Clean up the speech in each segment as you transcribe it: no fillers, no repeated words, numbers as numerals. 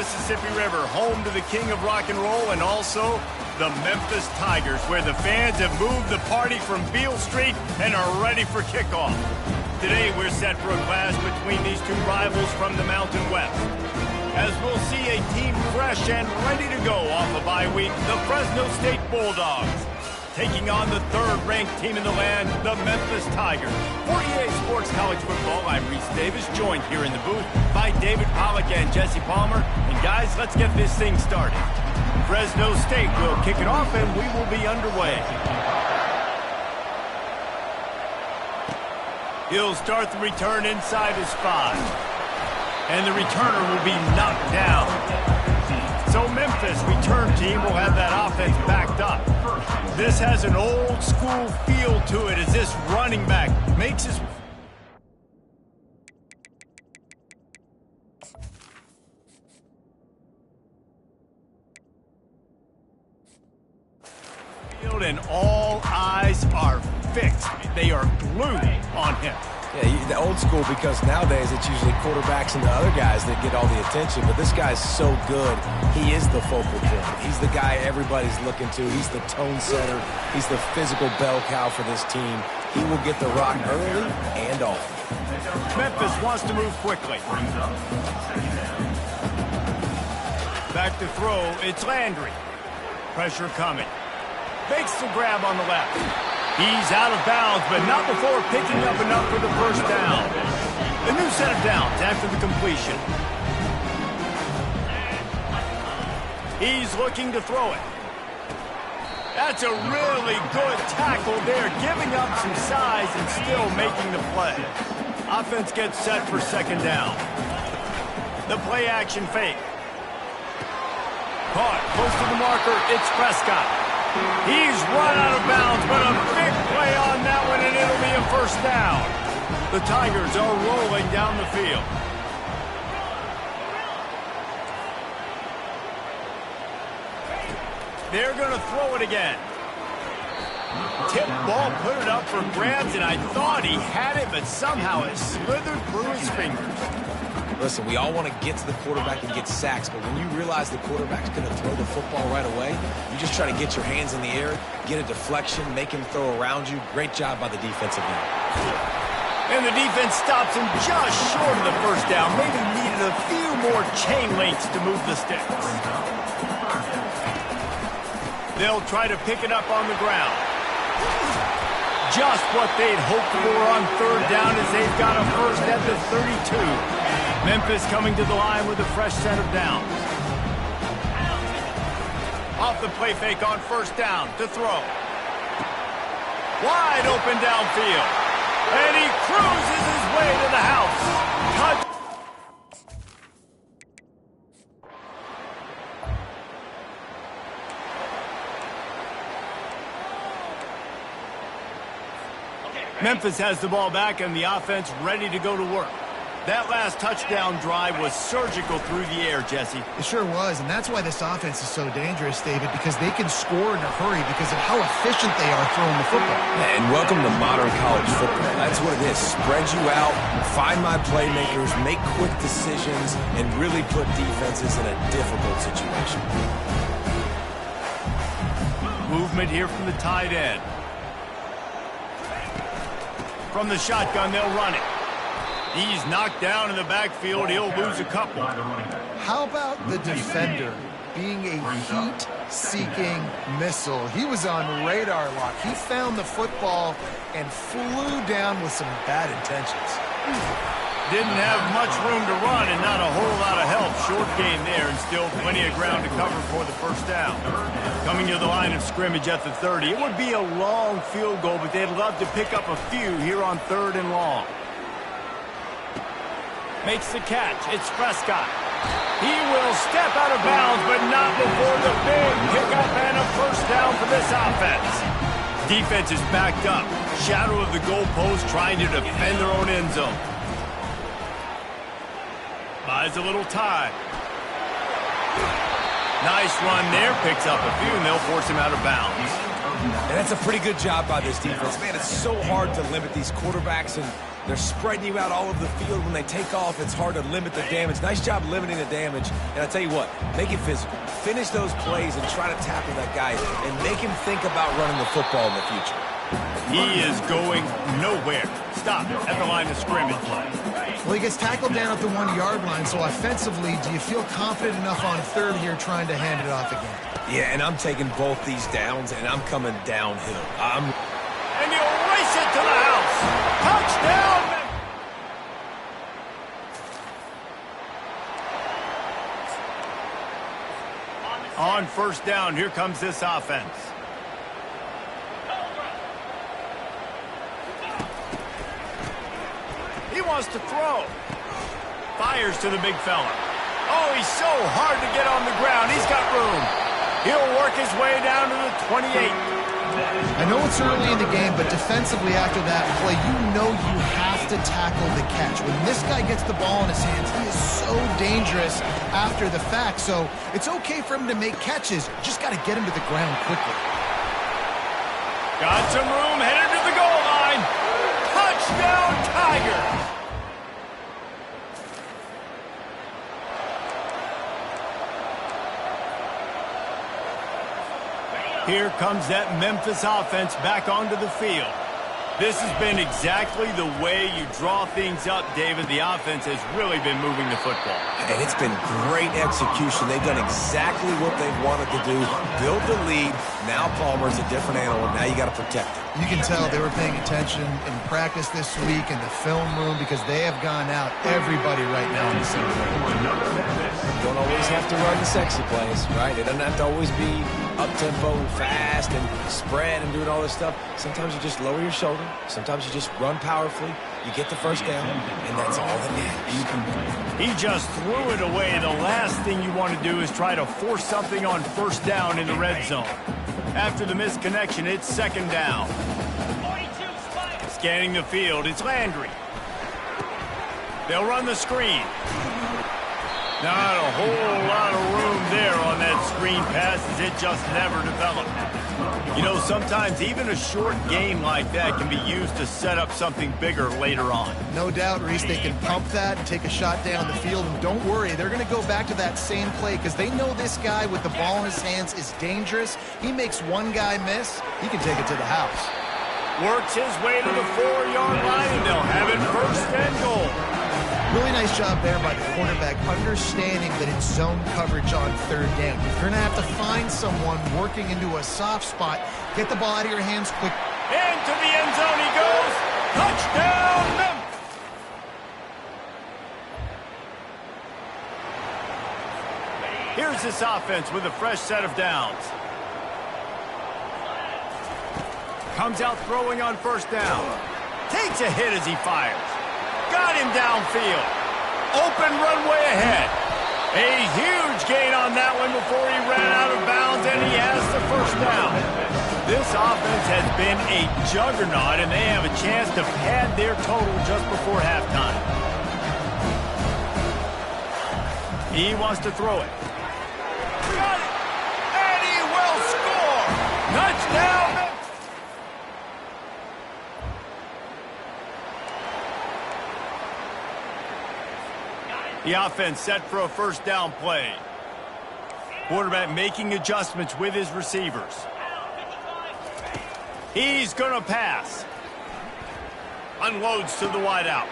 Mississippi River, home to the king of rock and roll and also the Memphis Tigers, where the fans have moved the party from Beale Street and are ready for kickoff. Today, we're set for a clash between these two rivals from the Mountain West. As we'll see a team fresh and ready to go off a bye week, the Fresno State Bulldogs, taking on the third-ranked team in the land, the Memphis Tigers. For EA Sports College Football, I'm Reese Davis, joined here in the booth by David Pollack and Jesse Palmer. And guys, let's get this thing started. Fresno State will kick it off, and we will be underway. He'll start the return inside his 5. And the returner will be knocked down. So Memphis return team will have that offense backed up. This has an old school feel to it as this running back makes his... and all eyes are fixed. They are glued on him. Yeah, the old school, because nowadays it's usually quarterbacks and the other guys that get all the attention, but this guy's so good. He is the focal point. He's the guy everybody's looking to. He's the tone setter. He's the physical bell cow for this team. He will get the rock early and often. Memphis wants to move quickly. Back to throw, it's Landry. Pressure coming. Makes the grab on the left. He's out of bounds, but not before picking up enough for the first down. A new set of downs after the completion. He's looking to throw it. That's a really good tackle there, giving up some size and still making the play. Offense gets set for second down. The play action fake. Caught close to the marker, it's Prescott. He's run out of bounds, but a big play on that one, and it'll be a first down. The Tigers are rolling down the field. They're going to throw it again. Tip ball, put it up for grabs, and I thought he had it, but somehow it slithered through his fingers. Listen, we all want to get to the quarterback and get sacks, but when you realize the quarterback's going to throw the football right away, you just try to get your hands in the air, get a deflection, make him throw around you. Great job by the defensive line. And the defense stops him just short of the first down. Maybe needed a few more chain links to move the sticks. They'll try to pick it up on the ground. Just what they'd hoped for on third down as they've got a first at the 32. Memphis coming to the line with a fresh set of downs. Off the play fake on first down to throw. Wide open downfield. And he cruises his way to the house. Touch. Memphis has the ball back and the offense ready to go to work. That last touchdown drive was surgical through the air, Jesse. It sure was, and that's why this offense is so dangerous, David, because they can score in a hurry because of how efficient they are throwing the football. And welcome to modern college football. That's what it is. Spread you out, find my playmakers, make quick decisions, and really put defenses in a difficult situation. Movement here from the tight end. From the shotgun, they'll run it. He's knocked down in the backfield. He'll lose a couple. How about the defender being a heat-seeking missile? He was on radar lock. He found the football and flew down with some bad intentions. Didn't have much room to run and not a whole lot of help. Short gain there and still plenty of ground to cover for the first down. Coming to the line of scrimmage at the 30. It would be a long field goal, but they'd love to pick up a few here on third and long. Makes the catch. It's Prescott. He will step out of bounds, but not before the big pickup and a first down for this offense. Defense is backed up. Shadow of the goalpost trying to defend their own end zone. Buys a little time. Nice run there. Picks up a few, and they'll force him out of bounds. And that's a pretty good job by this defense. Man, it's so hard to limit these quarterbacks, and They're spreading you out all over the field. When they take off, it's hard to limit the damage. Nice job limiting the damage. And I tell you what, make it physical. Finish those plays and try to tackle that guy and make him think about running the football in the future. He is going nowhere. Stop at the line of scrimmage. Well, he gets tackled down at the 1-yard line, so offensively, do you feel confident enough on third here trying to hand it off again? Yeah, and I'm taking both these downs, and I'm coming downhill. And he'll race it to the house. Touchdown! On first down, here comes this offense. He wants to throw. Fires to the big fella. Oh, he's so hard to get on the ground. He's got room. He'll work his way down to the 28. I know it's early in the game, but defensively after that play, you know you have to tackle the catch. When this guy gets the ball in his hands, he is so dangerous after the fact. So it's okay for him to make catches. Just got to get him to the ground quickly. Got some room, headed to the goal line. Touchdown, Tigers! Here comes that Memphis offense back onto the field. This has been exactly the way you draw things up, David. The offense has really been moving the football. And it's been great execution. They've done exactly what they've wanted to do. Build the lead. Now Palmer's a different animal. Now you got to protect him. You can tell they were paying attention in practice this week in the film room because they have gone out everybody right now in the same page. Don't always have to run the sexy plays, right? It doesn't have to always be up-tempo and fast and spread and doing all this stuff. Sometimes you just lower your shoulder. Sometimes you just run powerfully. You get the first down, and that's all that matters. He just threw it away. The last thing you want to do is try to force something on first down in the red zone. After the missed connection, it's second down. Scanning the field, it's Landry. They'll run the screen. Not a whole lot of room there on that screen pass as it just never developed. You know, sometimes even a short game like that can be used to set up something bigger later on. No doubt, Reese, they can pump that and take a shot down the field. And don't worry, they're going to go back to that same play because they know this guy with the ball in his hands is dangerous. He makes one guy miss, he can take it to the house. Works his way to the 4-yard line, and they'll have it first and goal. Really nice job there by the quarterback, understanding that it's zone coverage on third down. You're going to have to find someone working into a soft spot. Get the ball out of your hands quick. Into the end zone he goes. Touchdown, Memphis! Here's this offense with a fresh set of downs. Comes out throwing on first down. Takes a hit as he fires. Got him downfield. Open runway ahead. A huge gain on that one before he ran out of bounds, and he has the first down. This offense has been a juggernaut, and they have a chance to pad their total just before halftime. He wants to throw it. Got it! And he will score! Touchdown! The offense set for a first down play. Quarterback making adjustments with his receivers. He's going to pass. Unloads to the wideout.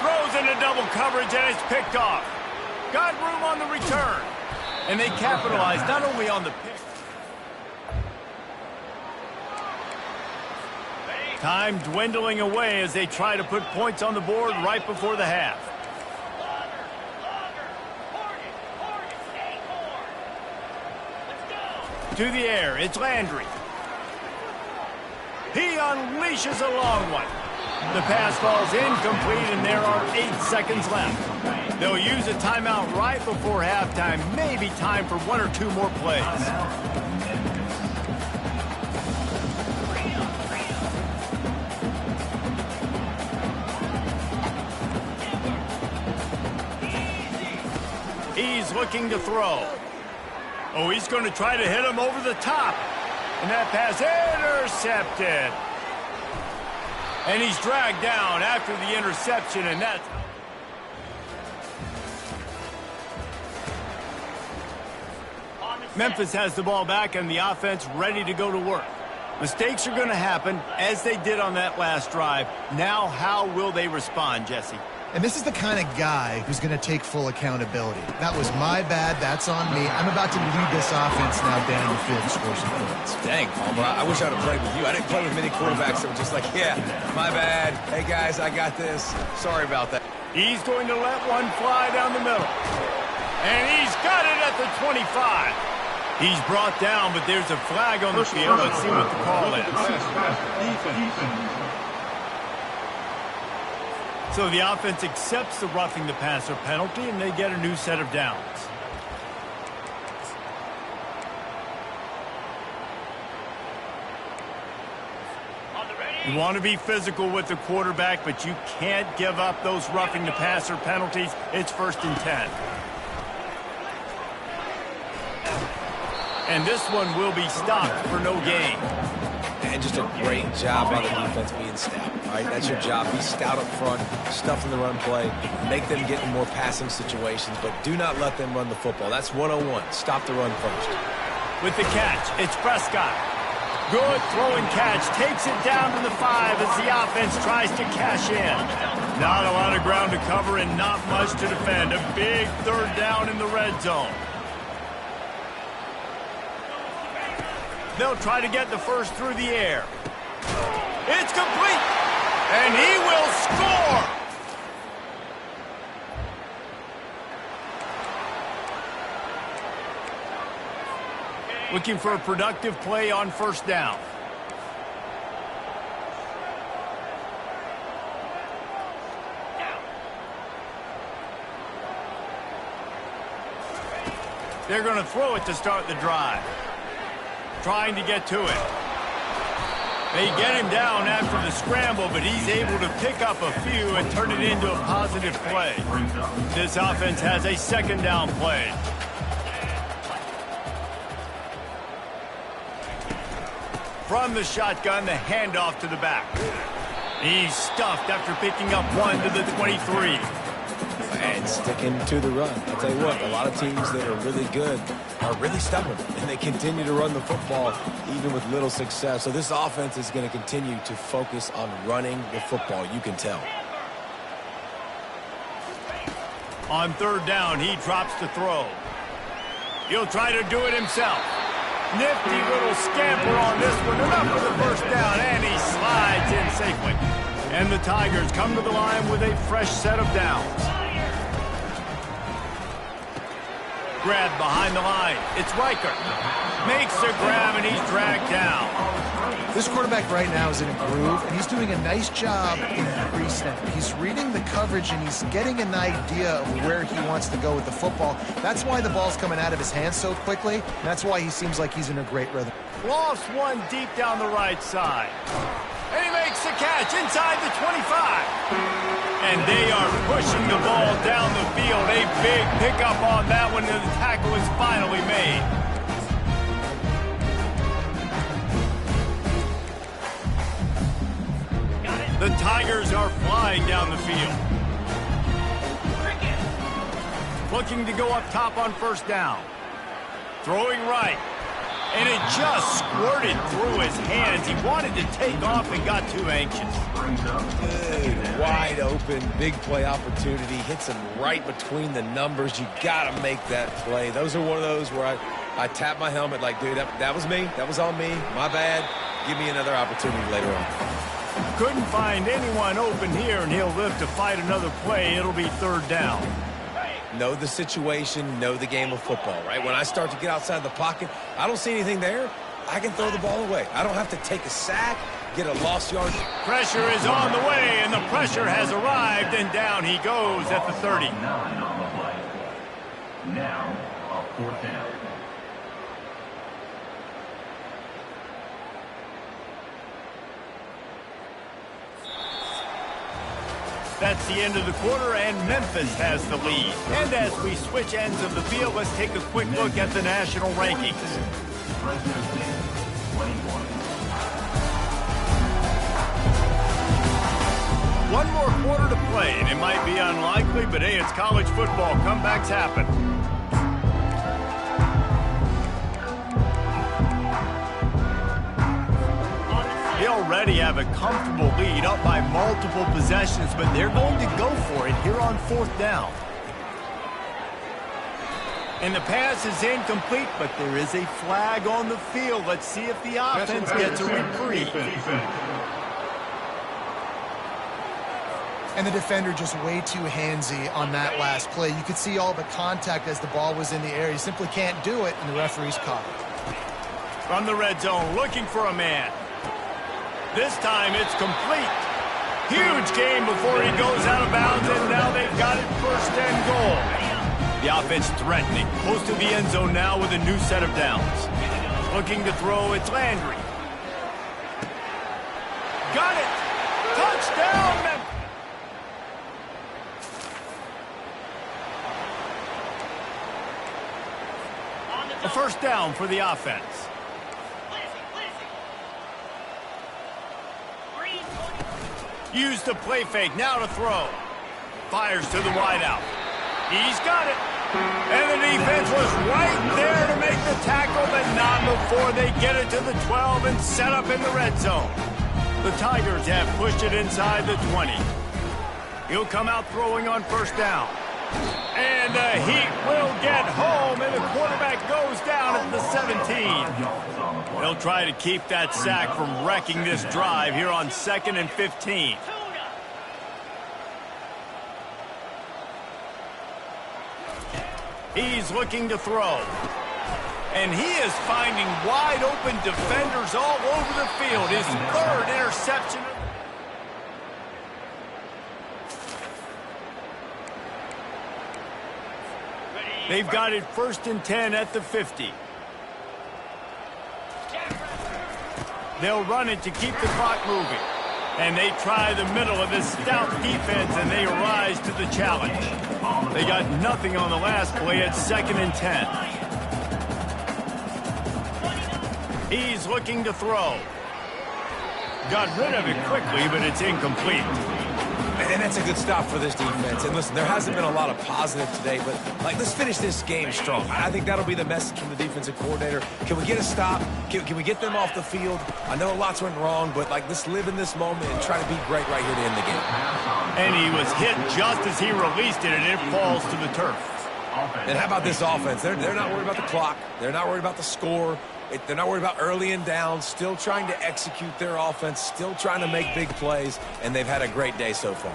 Throws into double coverage, and it's picked off. Got room on the return. And they capitalize not only on the pick. Time dwindling away as they try to put points on the board right before the half. To the air, it's Landry. He unleashes a long one. The pass falls incomplete, and there are 8 seconds left. They'll use a timeout right before halftime. Maybe time for 1 or 2 more plays. He's looking to throw. Oh, he's going to try to hit him over the top. And that pass intercepted. And he's dragged down after the interception, and that's... Memphis has the ball back and the offense ready to go to work. Mistakes are going to happen, as they did on that last drive. Now, how will they respond, Jesse? And this is the kind of guy who's going to take full accountability. That was my bad. That's on me. I'm about to lead this offense now down the field and score some points. Dang, Palmer, I wish I'd have played with you. I didn't play with many quarterbacks that were just like, yeah, my bad. Hey, guys, I got this. Sorry about that. He's going to let one fly down the middle. And he's got it at the 25. He's brought down, but there's a flag on the field. Let's see what the call is. So the offense accepts the roughing the passer penalty, and they get a new set of downs. You want to be physical with the quarterback, but you can't give up those roughing the passer penalties. It's 1st and 10. And this one will be stopped for no gain. And just a great job by the defense being stout. All right, that's your job. Be stout up front, stuff in the run play, make them get in more passing situations, but do not let them run the football. That's 101. Stop the run first. With the catch, it's Prescott. Good throwing catch, takes it down to the 5 as the offense tries to cash in. Not a lot of ground to cover and not much to defend. A big 3rd down in the red zone. They'll try to get the first through the air. It's complete, and he will score. Looking for a productive play on 1st down. They're going to throw it to start the drive. Trying to get to it. They get him down after the scramble, but he's able to pick up a few and turn it into a positive play. This offense has a 2nd down play. From the shotgun, the handoff to the back. He's stuffed after picking up 1 to the 23. And sticking to the run. I'll tell you what, a lot of teams that are really good are really stubborn, and they continue to run the football even with little success. So this offense is going to continue to focus on running the football. You can tell. On 3rd down, he drops to throw. He'll try to do it himself. Nifty little scamper on this one. Enough for the 1st down, and he slides in safely. And the Tigers come to the line with a fresh set of downs. Grab behind the line. It's Riker. Makes a grab, and he's dragged down. This quarterback right now is in a groove, and he's doing a nice job in pre-snap. He's reading the coverage, and he's getting an idea of where he wants to go with the football. That's why the ball's coming out of his hands so quickly, and that's why he seems like he's in a great rhythm. Lost one deep down the right side. And he makes the catch inside the 25. And they are pushing the ball down the field. A big pickup on that one, and the tackle is finally made. The Tigers are flying down the field. Looking to go up top on 1st down. Throwing right. And it just squirted through his hands. He wanted to take off and got too anxious. Good, wide open, big play opportunity. Hits him right between the numbers. You got to make that play. Those are one of those where I tap my helmet like, dude, that was me. That was on me. My bad. Give me another opportunity later on. Couldn't find anyone open here, and he'll live to fight another play. It'll be 3rd down. Know the situation, know the game of football, right? When I start to get outside the pocket, I don't see anything there, I can throw the ball away. I don't have to take a sack, get a lost yard. Pressure is on the way, and the pressure has arrived, and down he goes at the 30. Now, a 4th down. That's the end of the quarter, and Memphis has the lead. And as we switch ends of the field, let's take a quick look at the national rankings. One more quarter to play, and it might be unlikely, but hey, it's college football. Comebacks happen. They already have a comfortable lead, up by multiple possessions, but they're going to go for it here on 4th down. And the pass is incomplete, but there is a flag on the field. Let's see if the offense gets a reprieve. And the defender just way too handsy on that last play. You could see all the contact as the ball was in the air. He simply can't do it, and the referee's caught it. From the red zone, looking for a man. This time it's complete. Huge gain before he goes out of bounds, and now they've got it 1st and goal. The offense threatening, close to the end zone now with a new set of downs. Looking to throw, it's Landry. Got it! Touchdown, Memphis! A 1st down for the offense. Use the play fake, now to throw. Fires to the wideout. He's got it. And the defense was right there to make the tackle, but not before they get it to the 12 and set up in the red zone. The Tigers have pushed it inside the 20. He'll come out throwing on 1st down. And the Heat will get home, and the quarterback goes down at the 17. They'll try to keep that sack from wrecking this drive here on 2nd and 15. He's looking to throw. And he is finding wide open defenders all over the field. His 3rd interception. They've got it 1st and 10 at the 50. They'll run it to keep the clock moving. And they try the middle of this stout defense, and they rise to the challenge. They got nothing on the last play at 2nd and 10. He's looking to throw. Got rid of it quickly, but it's incomplete. And that's a good stop for this defense. And listen, there hasn't been a lot of positive today, but let's finish this game strong. I think that'll be the message from the defensive coordinator. Can we get a stop? Can we get them off the field? I know lots went wrong, but let's live in this moment and try to be great right here to end the game. And he was hit just as he released it, and it falls to the turf. And how about this offense? They're not worried about the clock. They're not worried about the score. They're not worried about early and down, still trying to execute their offense, still trying to make big plays, and they've had a great day so far.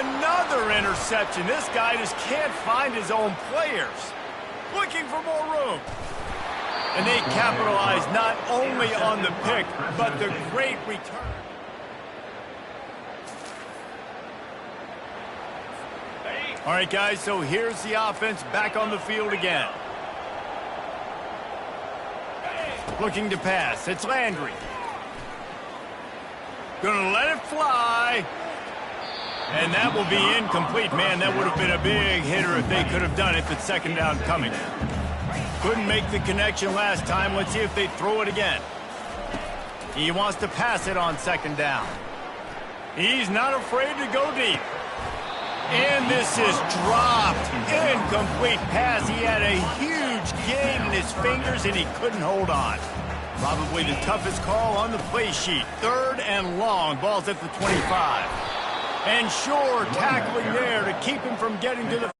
Another interception. This guy just can't find his own players. Looking for more room. And they capitalize not only on the pick, but the great return. All right, guys, so here's the offense back on the field again. Looking to pass. It's Landry. Gonna let it fly. And that will be incomplete. Man, that would have been a big hitter if they could have done it, but 2nd down coming. Couldn't make the connection last time. Let's see if they throw it again. He wants to pass it on 2nd down. He's not afraid to go deep. And this is dropped. Incomplete pass. He had a huge gain in his fingers, and he couldn't hold on. Probably the toughest call on the play sheet. 3rd and long. Ball's at the 25. And Shore tackling there to keep him from getting to the